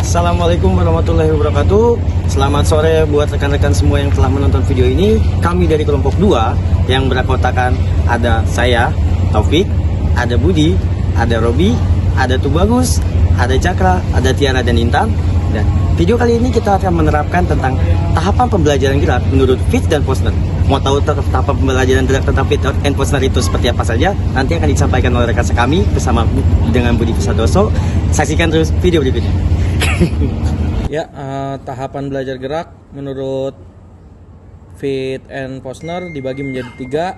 Assalamualaikum warahmatallahi wabarakatuh. Selamat sore buat rekan-rekan semua yang telah menonton video ini. Kami dari kelompok 2 yang beranggotakan ada saya, Taufik, ada Budi, ada Robi, ada Tubagus, ada Cakra, ada Tiara dan Intan. Dan video kali ini kita akan menerapkan tentang tahapan pembelajaran gerak menurut Fitch dan Posner. Mau tahu tahapan pembelajaran gerak tentang Fitch dan Posner itu seperti apa saja? Nanti akan disampaikan oleh rekan kami bersama dengan Budi Kusadoso. Saksikan terus video berikutnya. Ya, tahapan belajar gerak menurut Fitch and Posner dibagi menjadi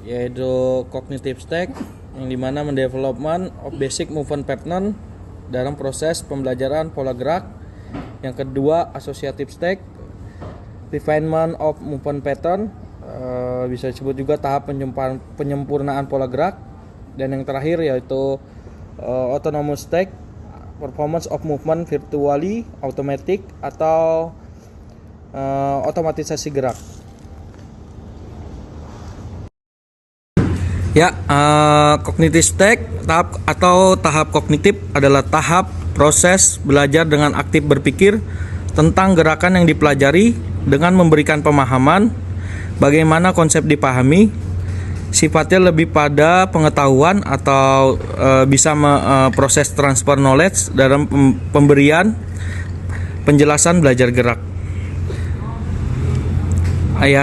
3, yaitu cognitive stage, yang dimana mendevelopment of basic movement pattern dalam proses pembelajaran pola gerak. Yang kedua, associative stage, refinement of movement pattern, bisa disebut juga tahap penyempurnaan pola gerak. Dan yang terakhir yaitu autonomous stage, performance of movement virtually automatic atau otomatisasi gerak. Ya, cognitive stage tahap kognitif adalah tahap proses belajar dengan aktif berpikir tentang gerakan yang dipelajari dengan memberikan pemahaman bagaimana konsep dipahami. Sifatnya lebih pada pengetahuan atau bisa proses transfer knowledge dalam pemberian penjelasan belajar gerak.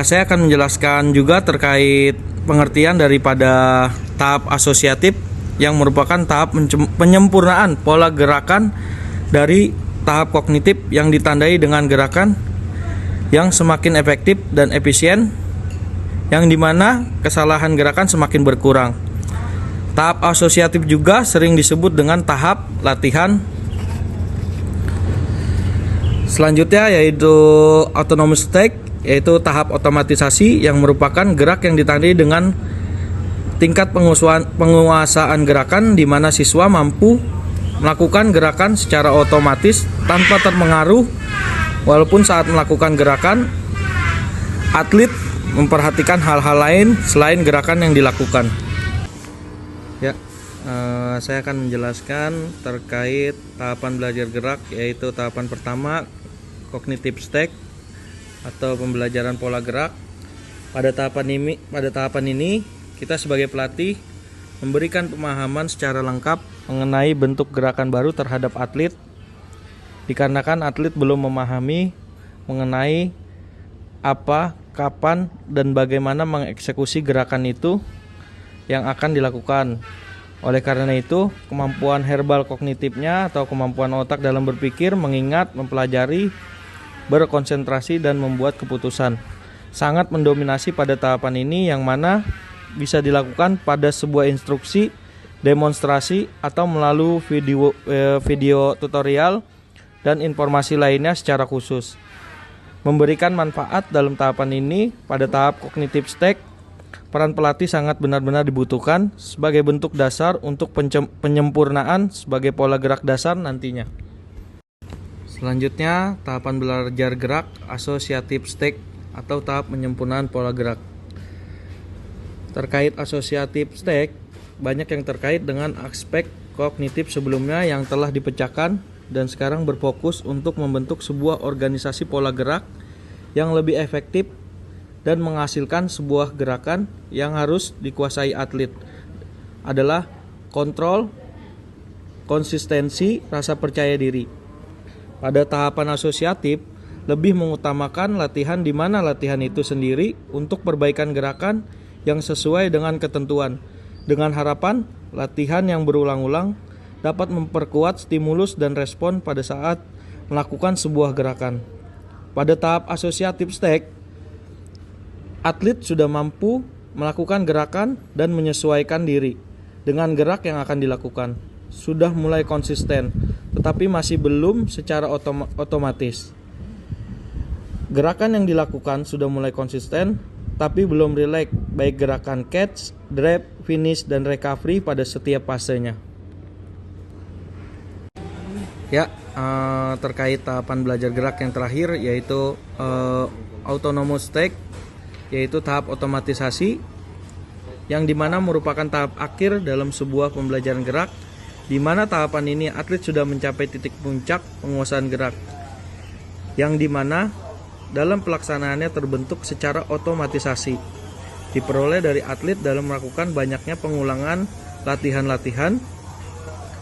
Saya akan menjelaskan juga terkait pengertian daripada tahap asosiatif yang merupakan tahap penyempurnaan pola gerakan dari tahap kognitif yang ditandai dengan gerakan yang semakin efektif dan efisien, yang dimana kesalahan gerakan semakin berkurang. Tahap asosiatif juga sering disebut dengan tahap latihan. Selanjutnya yaitu autonomous stage, yaitu tahap otomatisasi yang merupakan gerak yang ditandai dengan tingkat penguasaan gerakan, di mana siswa mampu melakukan gerakan secara otomatis tanpa terpengaruh, walaupun saat melakukan gerakan atlet memperhatikan hal-hal lain selain gerakan yang dilakukan. Ya, saya akan menjelaskan terkait tahapan belajar gerak, yaitu tahapan pertama cognitive stage atau pembelajaran pola gerak. Pada tahapan ini kita sebagai pelatih memberikan pemahaman secara lengkap mengenai bentuk gerakan baru terhadap atlet, dikarenakan atlet belum memahami mengenai apa, kapan, dan bagaimana mengeksekusi gerakan itu yang akan dilakukan. Oleh karena itu, kemampuan verbal kognitifnya atau kemampuan otak dalam berpikir, mengingat, mempelajari, berkonsentrasi, dan membuat keputusan sangat mendominasi pada tahapan ini, yang mana bisa dilakukan pada sebuah instruksi, demonstrasi, atau melalui video tutorial dan informasi lainnya secara khusus. Memberikan manfaat dalam tahapan ini pada tahap cognitive stage, peran pelatih sangat benar-benar dibutuhkan sebagai bentuk dasar untuk penyempurnaan sebagai pola gerak dasar nantinya. Selanjutnya, tahapan belajar gerak associative stage atau tahap penyempurnaan pola gerak. Terkait associative stage, banyak yang terkait dengan aspek kognitif sebelumnya yang telah dipecahkan dan sekarang berfokus untuk membentuk sebuah organisasi pola gerak yang lebih efektif dan menghasilkan sebuah gerakan yang harus dikuasai atlet. Adalah kontrol, konsistensi, rasa percaya diri. Pada tahapan asosiatif, lebih mengutamakan latihan, di mana latihan itu sendiri untuk perbaikan gerakan yang sesuai dengan ketentuan, dengan harapan latihan yang berulang-ulang dapat memperkuat stimulus dan respon pada saat melakukan sebuah gerakan. Pada tahap associative stage, atlet sudah mampu melakukan gerakan dan menyesuaikan diri dengan gerak yang akan dilakukan. Sudah mulai konsisten, tetapi masih belum secara otomatis. Gerakan yang dilakukan sudah mulai konsisten, tapi belum rileks, baik gerakan catch, drop, finish, dan recovery pada setiap fasenya. Ya, terkait tahapan belajar gerak yang terakhir, yaitu autonomous stage, yaitu tahap otomatisasi, yang dimana merupakan tahap akhir dalam sebuah pembelajaran gerak, di mana tahapan ini atlet sudah mencapai titik puncak penguasaan gerak, yang dimana dalam pelaksanaannya terbentuk secara otomatisasi, diperoleh dari atlet dalam melakukan banyaknya pengulangan latihan-latihan,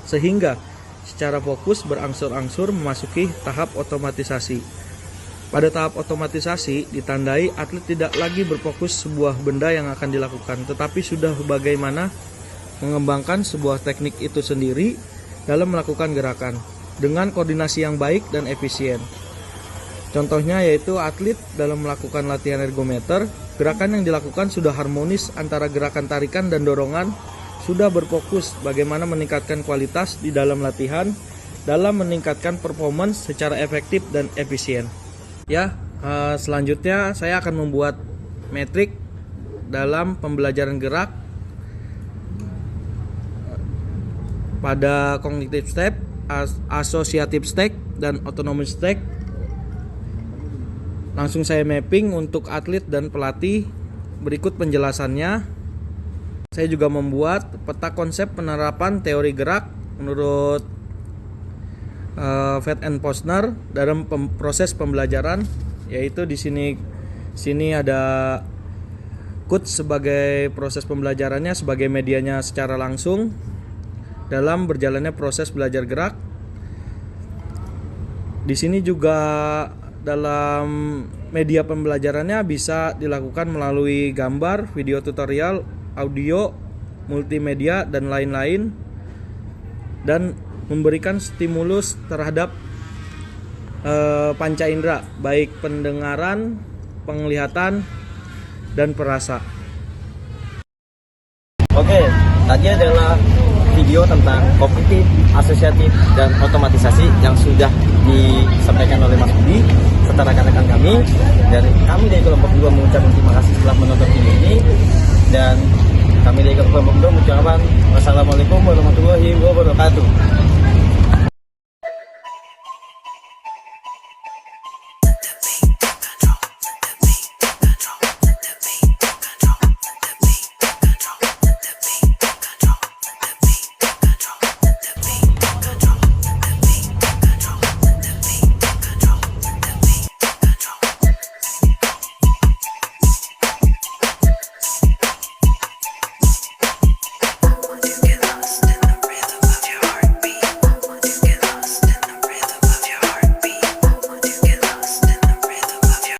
sehingga secara fokus berangsur-angsur memasuki tahap otomatisasi. Pada tahap otomatisasi ditandai atlet tidak lagi berfokus sebuah benda yang akan dilakukan, tetapi sudah bagaimana mengembangkan sebuah teknik itu sendiri dalam melakukan gerakan dengan koordinasi yang baik dan efisien. Contohnya yaitu atlet dalam melakukan latihan ergometer, gerakan yang dilakukan sudah harmonis antara gerakan tarikan dan dorongan, sudah berfokus bagaimana meningkatkan kualitas di dalam latihan dalam meningkatkan performance secara efektif dan efisien. Selanjutnya saya akan membuat metrik dalam pembelajaran gerak pada cognitive step, associative step, dan autonomous step. Langsung saya mapping untuk atlet dan pelatih. Berikut penjelasannya. Saya juga membuat peta konsep penerapan teori gerak menurut Fett and Posner dalam proses pembelajaran, yaitu di sini ada coach sebagai proses pembelajarannya, sebagai medianya secara langsung dalam berjalannya proses belajar gerak. Di sini juga dalam media pembelajarannya bisa dilakukan melalui gambar, video tutorial, audio, multimedia, dan lain-lain, dan memberikan stimulus terhadap panca indera, baik pendengaran, penglihatan, dan perasa. Oke, tadi adalah video tentang kognitif, asosiatif, dan otomatisasi yang sudah disampaikan oleh Mas Budi serta rekan-rekan kami. Dan kami dari kelompok 2 mengucapkan terima kasih telah menonton video ini, dan kami dari kelompok 2 mengucapkan wassalamualaikum warahmatullahi